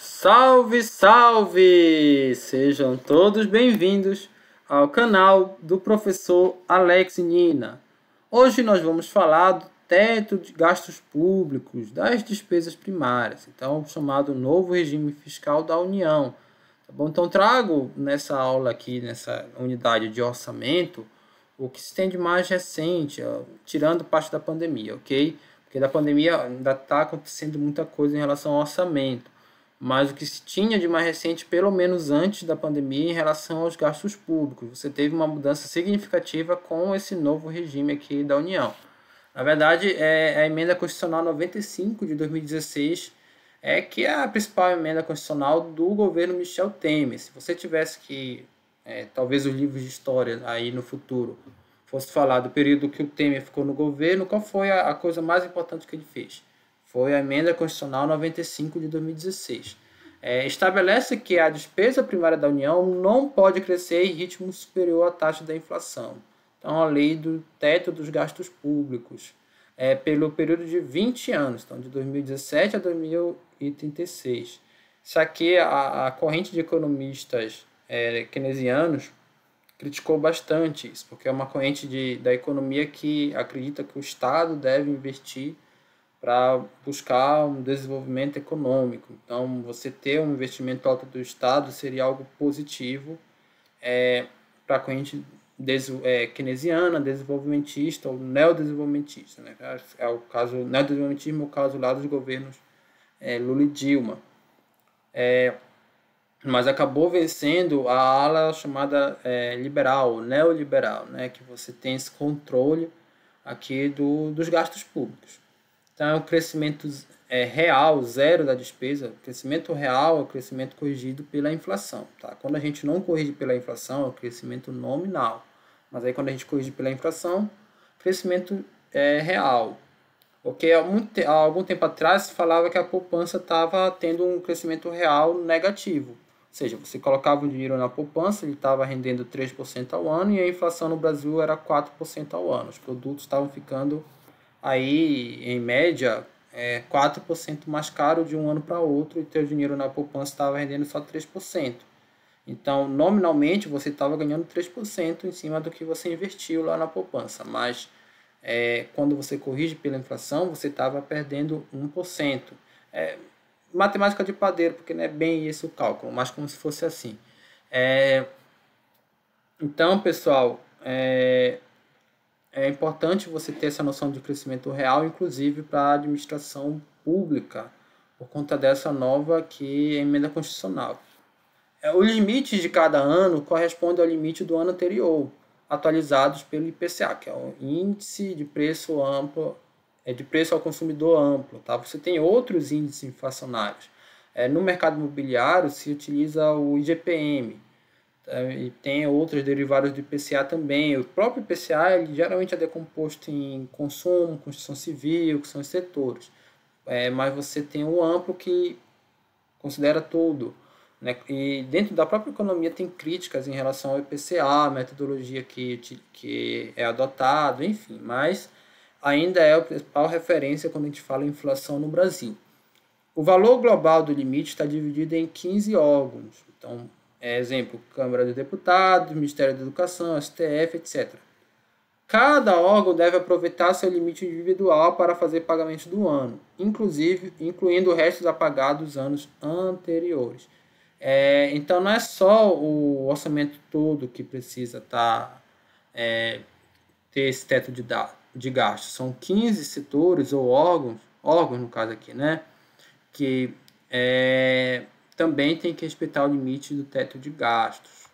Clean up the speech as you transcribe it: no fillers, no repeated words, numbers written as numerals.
Salve, salve! Sejam todos bem-vindos ao canal do professor Alex Nina. Hoje nós vamos falar do teto de gastos públicos das despesas primárias, então chamado novo regime fiscal da União. Tá bom? Então trago nessa aula aqui, nessa unidade de orçamento, o que se tem de mais recente, tirando parte da pandemia, ok? Porque da pandemia ainda está acontecendo muita coisa em relação ao orçamento. Mas o que se tinha de mais recente, pelo menos antes da pandemia, em relação aos gastos públicos. Você teve uma mudança significativa com esse novo regime aqui da União. Na verdade, é a emenda constitucional 95 de 2016, que é a principal emenda constitucional do governo Michel Temer. Se você tivesse que, talvez os livros de história aí no futuro, fosse falar do período que o Temer ficou no governo, qual foi a coisa mais importante que ele fez? Foi a emenda constitucional 95 de 2016. Estabelece que a despesa primária da União não pode crescer em ritmo superior à taxa da inflação. Então, a lei do teto dos gastos públicos, pelo período de 20 anos, então de 2017 a 2036. Isso aqui, a corrente de economistas keynesianos criticou bastante isso, porque é uma corrente da economia que acredita que o Estado deve investir para buscar um desenvolvimento econômico. Então, você ter um investimento alto do Estado seria algo positivo para a corrente keynesiana, desenvolvimentista ou neodesenvolvimentista. Né? É o caso neodesenvolvimentismo, o caso lá dos governos Lula e Dilma. Mas acabou vencendo a ala chamada liberal, neoliberal, né? Que você tem esse controle aqui dos gastos públicos. Então, o crescimento real, zero da despesa, o crescimento real é o crescimento corrigido pela inflação. Tá? Quando a gente não corrige pela inflação, é o crescimento nominal. Mas aí, quando a gente corrige pela inflação, crescimento real. Porque há algum tempo atrás se falava que a poupança estava tendo um crescimento real negativo. Ou seja, você colocava o dinheiro na poupança, ele estava rendendo 3% ao ano e a inflação no Brasil era 4% ao ano. Os produtos estavam ficando aí, em média, 4% mais caro de um ano para outro e teu dinheiro na poupança estava rendendo só 3%. Então, nominalmente, você estava ganhando 3% em cima do que você investiu lá na poupança, mas quando você corrige pela inflação, você estava perdendo 1%. Matemática de padeiro, porque não é bem esse o cálculo, mas como se fosse assim. Então, pessoal, é importante você ter essa noção de crescimento real, inclusive para a administração pública, por conta dessa nova emenda constitucional. Os limites de cada ano correspondem ao limite do ano anterior, atualizados pelo IPCA, que é o Índice de Preço Amplo, de Preço ao Consumidor Amplo. Tá? Você tem outros índices inflacionários. No mercado imobiliário se utiliza o IGPM, e tem outros derivados do IPCA também. O próprio IPCA ele geralmente é decomposto em consumo, construção civil, que são os setores. Mas você tem o amplo que considera tudo. Né? E dentro da própria economia tem críticas em relação ao IPCA, a metodologia que é adotado, enfim. Mas ainda é a principal referência quando a gente fala em inflação no Brasil. O valor global do limite está dividido em 15 órgãos. Então, exemplo, Câmara dos Deputados, Ministério da Educação, STF, etc. Cada órgão deve aproveitar seu limite individual para fazer pagamentos do ano, incluindo o resto a pagar dos anos anteriores. Então, não é só o orçamento todo que precisa ter esse teto de gastos. São 15 setores ou órgãos no caso aqui, né? Que também tem que respeitar o limite do teto de gastos.